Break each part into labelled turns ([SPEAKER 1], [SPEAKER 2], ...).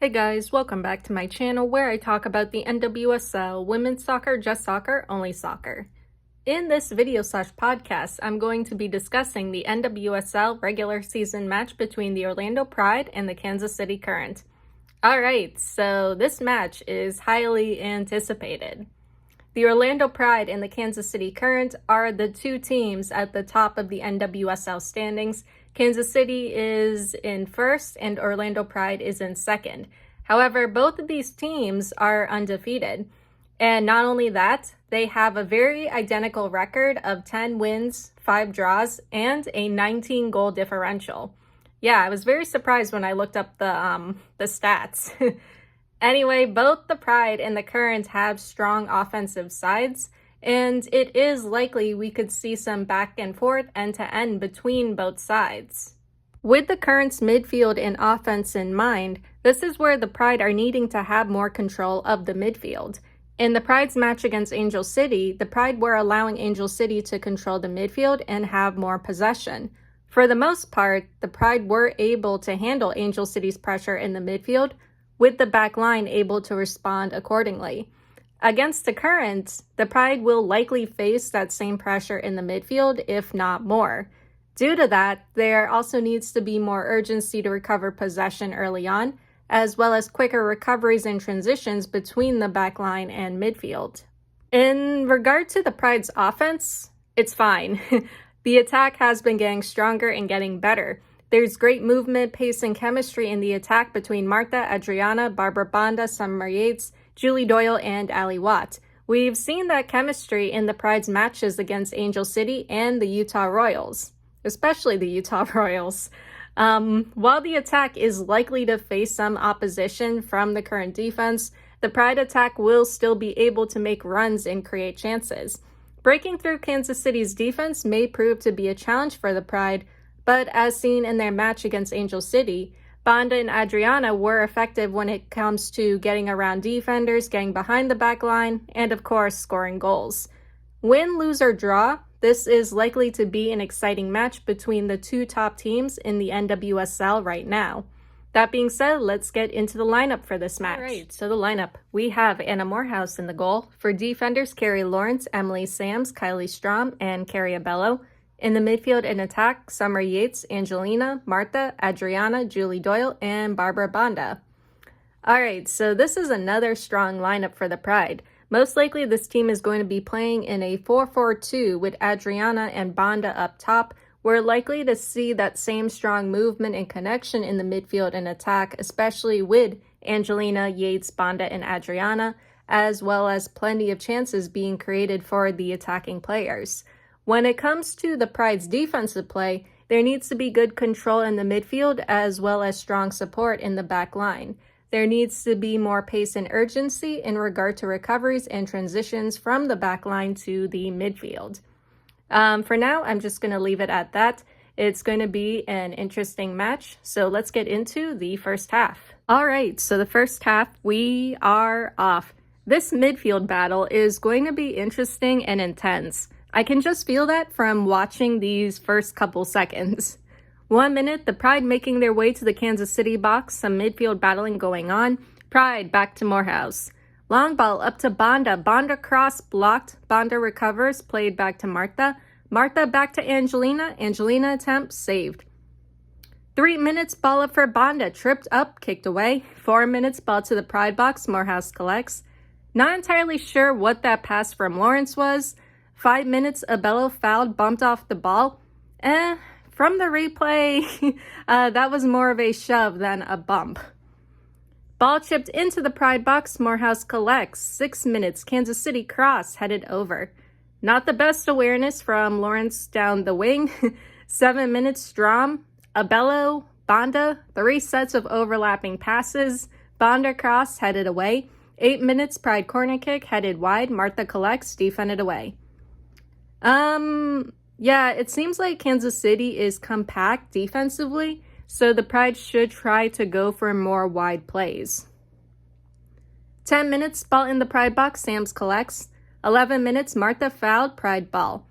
[SPEAKER 1] Hey guys, welcome back to my channel where I talk about the NWSL, women's soccer, just soccer, only soccer. In this video/podcast, I'm going to be discussing the NWSL regular season match between the Orlando Pride and the Kansas City Current. Alright, so this match is highly anticipated. The Orlando Pride and the Kansas City Current are the two teams at the top of the NWSL standings. Kansas City is in first and Orlando Pride is in second. However, both of these teams are undefeated. And not only that, they have a very identical record of 10 wins, 5 draws, and a 19-goal differential. Yeah, I was very surprised when I looked up the stats. Anyway, both the Pride and the Current have strong offensive sides, and it is likely we could see some back and forth end-to-end between both sides. With the Current's midfield and offense in mind, this is where the Pride are needing to have more control of the midfield. In the Pride's match against Angel City, the Pride were allowing Angel City to control the midfield and have more possession. For the most part, the Pride were able to handle Angel City's pressure in the midfield, with the back line able to respond accordingly. Against the Current, the Pride will likely face that same pressure in the midfield, if not more. Due to that, there also needs to be more urgency to recover possession early on, as well as quicker recoveries and transitions between the back line and midfield. In regard to the Pride's offense, it's fine. The attack has been getting stronger and getting better. There's great movement, pace, and chemistry in the attack between Marta, Adriana, Barbara Banda, Summer Yates, Julie Doyle, and Ali Watt. We've seen that chemistry in the Pride's matches against Angel City and the Utah Royals, especially the Utah Royals. While the attack is likely to face some opposition from the Current defense, the Pride attack will still be able to make runs and create chances. Breaking through Kansas City's defense may prove to be a challenge for the Pride, but as seen in their match against Angel City, Banda and Adriana were effective when it comes to getting around defenders, getting behind the back line, and of course, scoring goals. Win, lose, or draw, this is likely to be an exciting match between the two top teams in the NWSL right now. That being said, let's get into the lineup for this match. Alright, so the lineup. We have Anna Morehouse in the goal. For defenders, Carrie Lawrence, Emily Sams, Kylie Strom, and Carrie Abello. In the midfield and attack, Summer Yates, Angelina, Marta, Adriana, Julie Doyle, and Barbara Banda. Alright, so this is another strong lineup for the Pride. Most likely this team is going to be playing in a 4-4-2 with Adriana and Banda up top. We're likely to see that same strong movement and connection in the midfield and attack, especially with Angelina, Yates, Banda, and Adriana, as well as plenty of chances being created for the attacking players. When it comes to the Pride's defensive play, there needs to be good control in the midfield as well as strong support in the back line. There needs to be more pace and urgency in regard to recoveries and transitions from the back line to the midfield. For now, I'm just going to leave it at that. It's going to be an interesting match, so let's get into the first half. Alright, so the first half, we are off. This midfield battle is going to be interesting and intense. I can just feel that from watching these first couple seconds. 1 minute, the Pride making their way to the Kansas City box, some midfield battling going on. Pride back to Morehouse. Long ball up to Banda. Banda cross blocked. Banda recovers, played back to Marta. Marta back to Angelina. Angelina attempt saved. 3 minutes, ball up for Banda. Tripped up, kicked away. 4 minutes, ball to the Pride box. Morehouse collects. Not entirely sure what that pass from Lawrence was. 5 minutes, Abello fouled, bumped off the ball. From the replay, that was more of a shove than a bump. Ball chipped into the Pride box, Morehouse collects. 6 minutes, Kansas City cross, headed over. Not the best awareness from Lawrence down the wing. 7 minutes, Strom, Abello, Banda, 3 sets of overlapping passes. Banda cross, headed away. 8 minutes, Pride corner kick, headed wide. Marta collects, defended away. Yeah, it seems like Kansas City is compact defensively, so the Pride should try to go for more wide plays. 10 minutes, ball in the Pride box, Sams collects. 11 minutes, Marta fouled, Pride ball.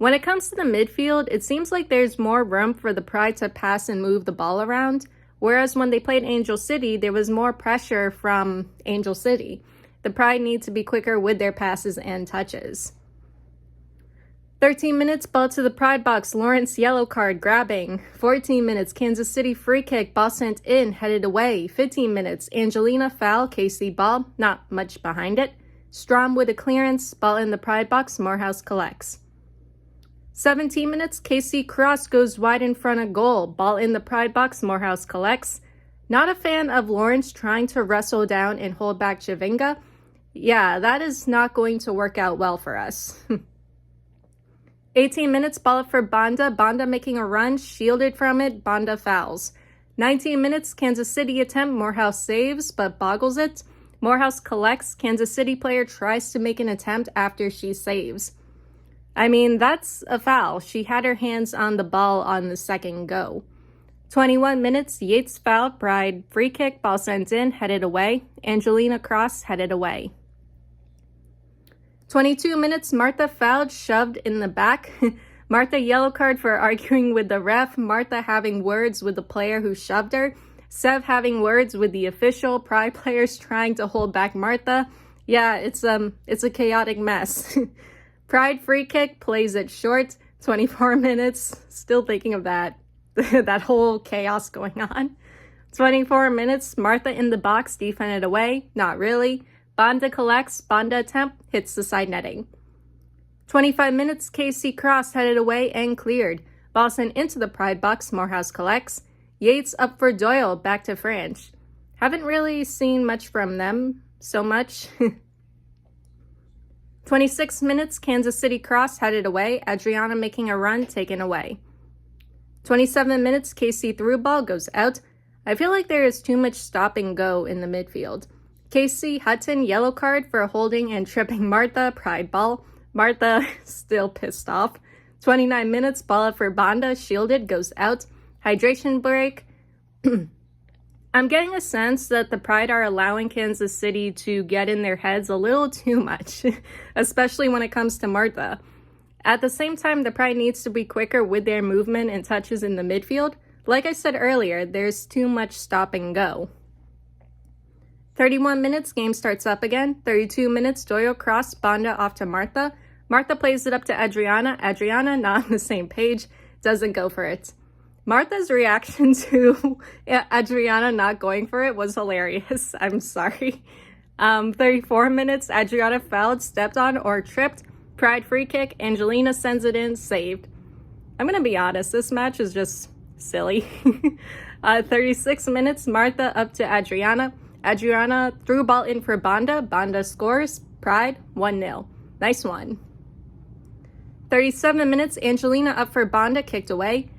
[SPEAKER 1] When it comes to the midfield, it seems like there's more room for the Pride to pass and move the ball around. Whereas when they played Angel City, there was more pressure from Angel City. The Pride need to be quicker with their passes and touches. 13 minutes, ball to the Pride box, Lawrence yellow card, grabbing. 14 minutes, Kansas City free kick, ball sent in, headed away. 15 minutes, Angelina foul, KC ball, not much behind it. Strom with a clearance, ball in the Pride box, Morehouse collects. 17 minutes, KC cross goes wide in front of goal, ball in the Pride box, Morehouse collects. Not a fan of Lawrence trying to wrestle down and hold back Chavinga. Yeah, that is not going to work out well for us. 18 minutes, ball up for Banda. Banda making a run, shielded from it. Banda fouls. 19 minutes, Kansas City attempt. Morehouse saves, but boggles it. Morehouse collects. Kansas City player tries to make an attempt after she saves. I mean, that's a foul. She had her hands on the ball on the second go. 21 minutes, Yates fouled. Pride free kick, ball sent in, headed away. Angelina cross, headed away. 22 minutes, Martha fouled, shoved in the back. Martha yellow card for arguing with the ref. Martha having words with the player who shoved her. Sev having words with the official. Pride players trying to hold back Martha. Yeah, it's a chaotic mess. Pride free kick, plays it short. 24 minutes, still thinking of that whole chaos going on. 24 minutes, Martha in the box, defended away. Not really. Banda collects, Banda attempt, hits the side netting. 25 minutes, KC cross, headed away and cleared. Ball sent into the Pride box, Morehouse collects. Yates up for Doyle, back to French. Haven't really seen much from them, so much. 26 minutes, Kansas City cross, headed away. Adriana making a run, taken away. 27 minutes, KC through ball, goes out. I feel like there is too much stop and go in the midfield. KC Hutton, yellow card for holding and tripping Martha, Pride ball. Martha still pissed off. 29 minutes, ball up for Banda, shielded, goes out. Hydration break. I'm getting a sense that the Pride are allowing Kansas City to get in their heads a little too much, especially when it comes to Martha. At the same time, the Pride needs to be quicker with their movement and touches in the midfield. Like I said earlier, there's too much stop and go. 31 minutes, game starts up again. 32 minutes, Doyle cross, Banda off to Martha. Martha plays it up to Adriana. Adriana, not on the same page, doesn't go for it. Martha's reaction to Adriana not going for it was hilarious. I'm sorry. 34 minutes, Adriana fouled, stepped on, or tripped. Pride free kick, Angelina sends it in, saved. I'm gonna be honest, this match is just silly. 36 minutes, Martha up to Adriana. Adriana threw ball in for Banda. Banda scores. Pride 1-0. Nice one. 37 minutes, Angelina up for Banda, kicked away.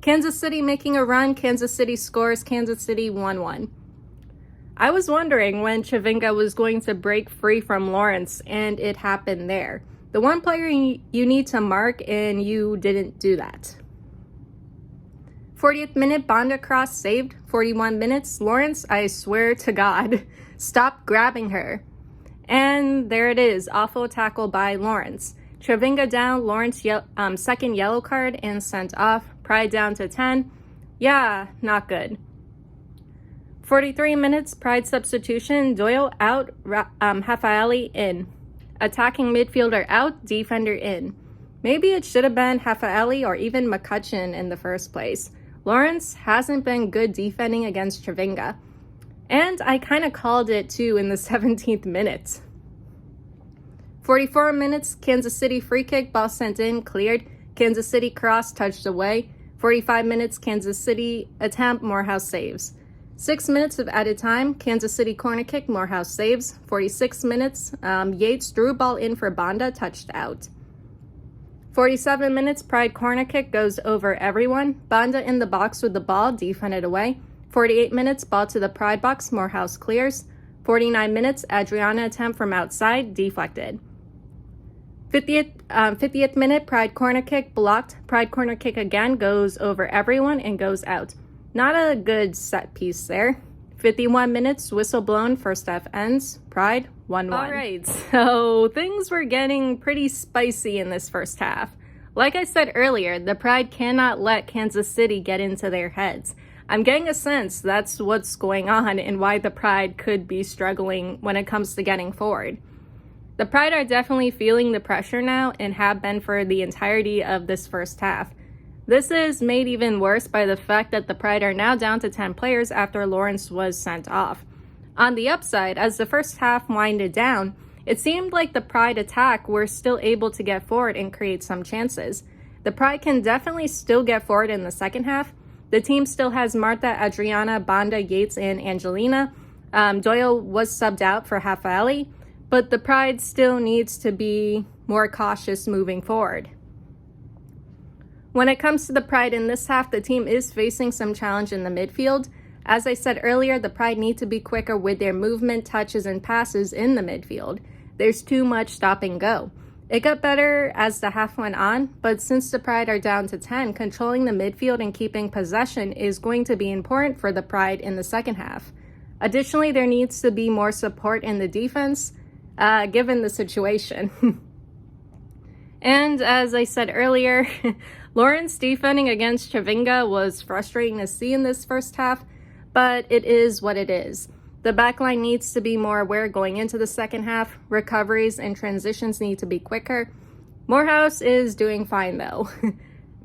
[SPEAKER 1] Kansas City making a run. Kansas City scores. Kansas City 1-1. I was wondering when Chavinga was going to break free from Lawrence, and it happened there. The one player you need to mark, and you didn't do that. 40th minute, Banda cross saved. 41 minutes, Lawrence, I swear to God, stop grabbing her. And there it is, awful tackle by Lawrence. Chavinga down, Lawrence second yellow card and sent off. Pride down to 10. Yeah, not good. 43 minutes, Pride substitution, Doyle out, Hafaeli in. Attacking midfielder out, defender in. Maybe it should have been Hafaeli or even McCutcheon in the first place. Lawrence hasn't been good defending against Chavinga. And I kind of called it too in the 17th minute. 44 minutes, Kansas City free kick, ball sent in, cleared. Kansas City cross, touched away. 45 minutes, Kansas City attempt, Morehouse saves. 6 minutes of added time, Kansas City corner kick, Morehouse saves. 46 minutes, Yates threw ball in for Banda, touched out. 47 minutes, Pride corner kick goes over everyone. Banda in the box with the ball, defended away. 48 minutes, ball to the Pride box, Morehouse clears. 49 minutes, Adriana attempt from outside, deflected. 50th minute, Pride corner kick blocked. Pride corner kick again goes over everyone and goes out. Not a good set piece there. 51 minutes, whistle blown, first half ends. Pride 1-1. All right, so things were getting pretty spicy in this first half. Like I said earlier, the Pride cannot let Kansas City get into their heads. I'm getting a sense that's what's going on and why the Pride could be struggling when it comes to getting forward. The Pride are definitely feeling the pressure now and have been for the entirety of this first half. This is made even worse by the fact that the Pride are now down to 10 players after Lawrence was sent off. On the upside, as the first half winded down, it seemed like the Pride attack were still able to get forward and create some chances. The Pride can definitely still get forward in the second half. The team still has Martha, Adriana, Banda, Yates, and Angelina. Doyle was subbed out for Hafali, but the Pride still needs to be more cautious moving forward. When it comes to the Pride in this half, the team is facing some challenge in the midfield. As I said earlier, the Pride need to be quicker with their movement, touches, and passes in the midfield. There's too much stop and go. It got better as the half went on, but since the Pride are down to 10, controlling the midfield and keeping possession is going to be important for the Pride in the second half. Additionally, there needs to be more support in the defense, given the situation. And as I said earlier, Lawrence defending against Chavinga was frustrating to see in this first half, but it is what it is. The backline needs to be more aware going into the second half. Recoveries and transitions need to be quicker. Morehouse is doing fine though.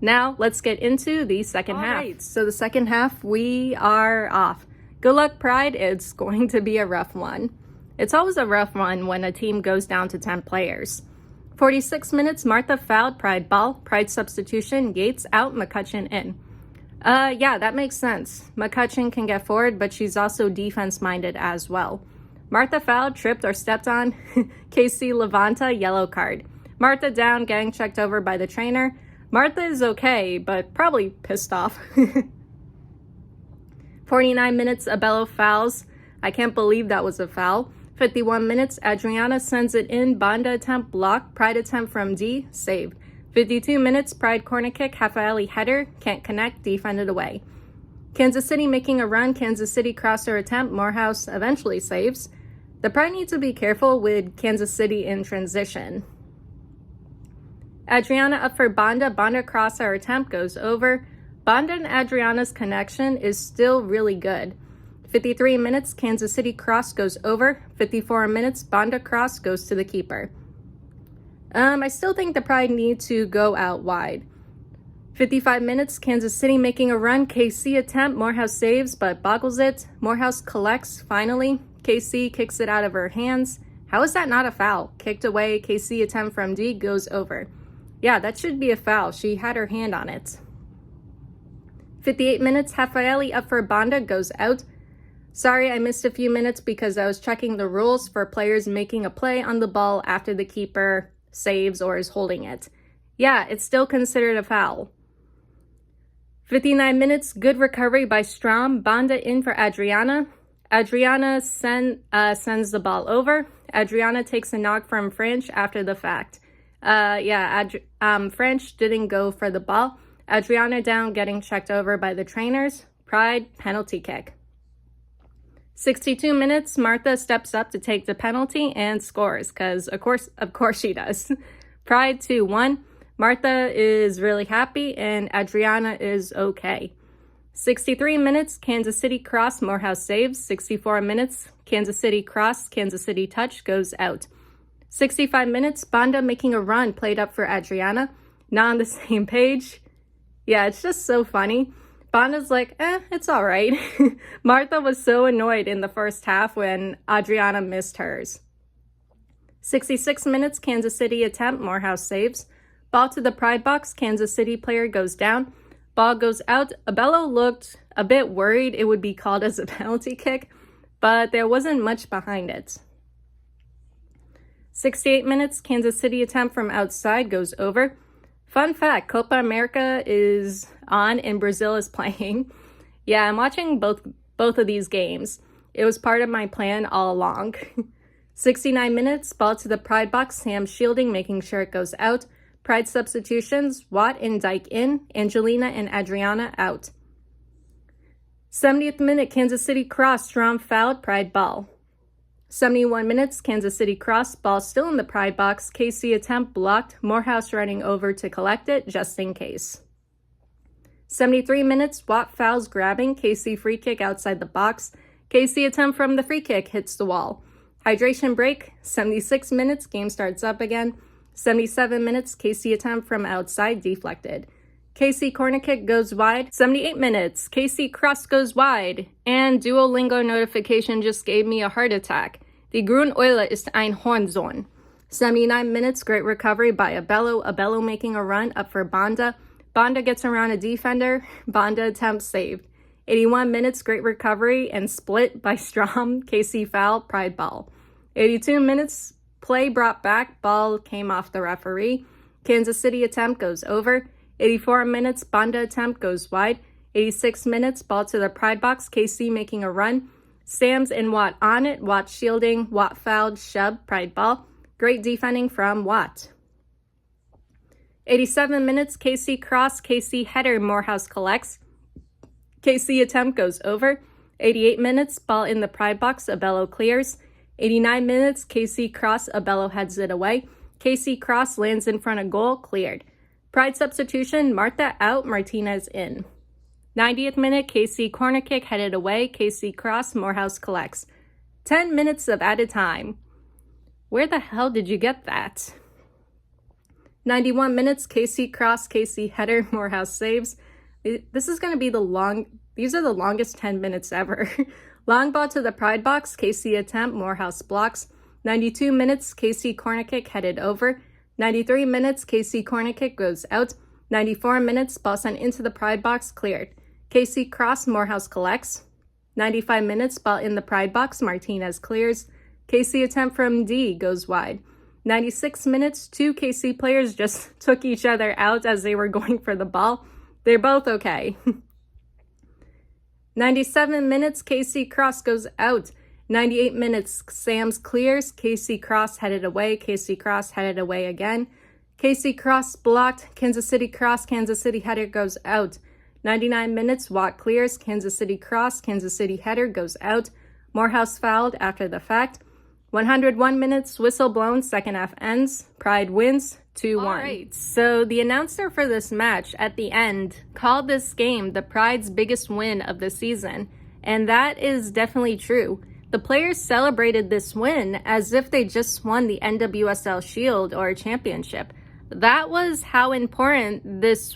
[SPEAKER 1] Now let's get into the second half. Right, so the second half, we are off. Good luck, Pride. It's going to be a rough one. It's always a rough one when a team goes down to 10 players. 46 minutes, Martha fouled, Pride ball, Pride substitution, Yates out, McCutcheon in. Yeah, that makes sense. McCutcheon can get forward, but she's also defense-minded as well. Martha fouled, tripped, or stepped on. Casey Levanta, yellow card. Martha down, getting checked over by the trainer. Martha is okay, but probably pissed off. 49 minutes, Abello fouls. I can't believe that was a foul. 51 minutes, Adriana sends it in, Banda attempt blocked, Pride attempt from D, saved. 52 minutes, Pride corner kick, Hafali header, can't connect, defended away. Kansas City making a run, Kansas City crosser attempt, Morehouse eventually saves. The Pride need to be careful with Kansas City in transition. Adriana up for Banda, Banda crosser attempt goes over. Banda and Adriana's connection is still really good. 53 minutes, Kansas City cross goes over. 54 minutes, Banda cross goes to the keeper. I still think the Pride need to go out wide. 55 minutes, Kansas City making a run. KC attempt, Morehouse saves but boggles it. Morehouse collects finally. KC kicks it out of her hands. How is that not a foul? Kicked away, KC attempt from D goes over. Yeah, that should be a foul. She had her hand on it. 58 minutes, Hafali up for Banda goes out. Sorry, I missed a few minutes because I was checking the rules for players making a play on the ball after the keeper saves or is holding it. Yeah, it's still considered a foul. 59 minutes, good recovery by Strom. Banda in for Adriana. Adriana sends the ball over. Adriana takes a knock from French after the fact. French didn't go for the ball. Adriana down, getting checked over by the trainers. Pride, penalty kick. 62 minutes, Martha steps up to take the penalty and scores, because of course she does. Pride 2-1. Martha is really happy and Adriana is okay. 63 minutes, Kansas City cross, Morehouse saves. 64 minutes, Kansas City cross, Kansas City touch goes out. 65 minutes, Banda making a run, played up for Adriana. Not on the same page. Yeah, it's just so funny. Banda's like, it's all right. Martha was so annoyed in the first half when Adriana missed hers. 66 minutes, Kansas City attempt, Morehouse saves. Ball to the Pride box, Kansas City player goes down. Ball goes out. Abello looked a bit worried it would be called as a penalty kick, but there wasn't much behind it. 68 minutes, Kansas City attempt from outside goes over. Fun fact, Copa America is on and Brazil is playing. Yeah, I'm watching both of these games. It was part of my plan all along. 69 minutes, ball to the Pride box, Sam shielding, making sure it goes out. Pride substitutions, Watt and Dyke in, Angelina and Adriana out. 70th minute, Kansas City cross, Strom fouled, Pride ball. 71 minutes, Kansas City cross, ball still in the Pride box, KC attempt blocked, Morehouse running over to collect it just in case. 73 minutes, Watt fouls grabbing, KC free kick outside the box. KC attempt from the free kick hits the wall. Hydration break, 76 minutes, game starts up again. 77 minutes, KC attempt from outside deflected. KC corner kick goes wide. 78 minutes, KC cross goes wide. And Duolingo notification just gave me a heart attack. Die Grün-Eule ist ein Hornsohn. 79 minutes, great recovery by Abello. Abello making a run up for Banda. Banda gets around a defender. Banda attempts saved. 81 minutes, great recovery and split by Strom. KC foul, Pride ball. 82 minutes, play brought back. Ball came off the referee. Kansas City attempt goes over. 84 minutes, Banda attempt goes wide. 86 minutes, ball to the Pride box. KC making a run. Sams and Watt on it. Watt shielding. Watt fouled. Shove. Pride ball. Great defending from Watt. 87 minutes, KC cross. KC header. Morehouse collects. KC attempt goes over. 88 minutes, ball in the Pride box. Abello clears. 89 minutes, KC cross. Abello heads it away. KC cross lands in front of goal. Cleared. Pride substitution, Martha out, Martinez in. 90th minute, KC corner kick headed away. KC cross, Morehouse collects. 10 minutes of added time. Where the hell did you get that? 91 minutes, KC cross, KC header, Morehouse saves. This is going to be these are the longest 10 minutes ever. Long ball to the Pride box, KC attempt, Morehouse blocks. 92 minutes, KC corner kick headed over. 93 minutes, KC corner kick goes out. 94 minutes, ball sent into the Pride box, cleared. KC cross, Morehouse collects. 95 minutes, ball in the Pride box, Martinez clears. KC attempt from D goes wide. 96 minutes, two KC players just took each other out as they were going for the ball. They're both okay. 97 minutes, KC cross goes out. 98 minutes, Sams clears. KC cross headed away. KC cross headed away again. KC cross blocked. Kansas City cross. Kansas City header goes out. 99 minutes, Watt clears. Kansas City cross. Kansas City header goes out. Morehouse fouled after the fact. 101 minutes, whistle blown, second half ends. Pride wins 2-1. All right, so the announcer for this match at the end called this game the Pride's biggest win of the season. And that is definitely true. The players celebrated this win as if they just won the NWSL Shield or championship. That was how important this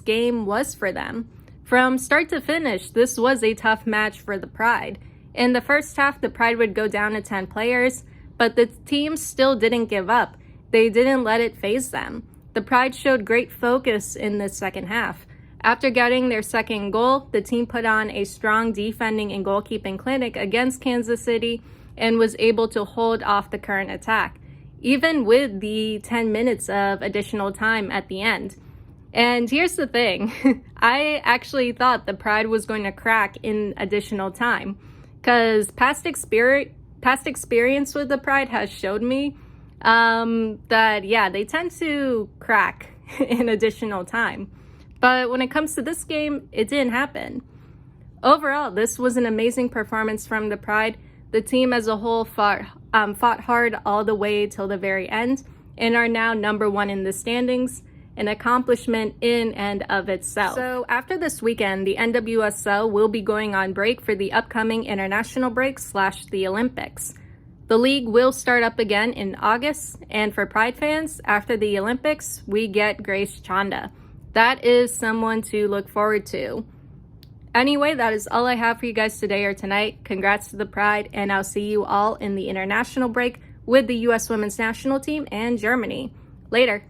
[SPEAKER 1] game was for them. From start to finish, this was a tough match for the Pride. In the first half, the Pride would go down to 10 players, but the team still didn't give up. They didn't let it faze them. The Pride showed great focus in the second half. After getting their second goal, the team put on a strong defending and goalkeeping clinic against Kansas City and was able to hold off the current attack, even with the 10 minutes of additional time at the end. And here's the thing, I actually thought the Pride was going to crack in additional time, because past experience with the Pride has showed me that, yeah, they tend to crack in additional time. But when it comes to this game, it didn't happen. Overall, this was an amazing performance from the Pride. The team as a whole fought hard all the way till the very end and are now number one in the standings, an accomplishment in and of itself. So after this weekend, the NWSL will be going on break for the upcoming international break / the Olympics. The league will start up again in August, and for Pride fans, after the Olympics, we get Grace Chanda. That is someone to look forward to. Anyway, that is all I have for you guys today or tonight. Congrats to the Pride, and I'll see you all in the international break with the US Women's National Team and Germany. Later.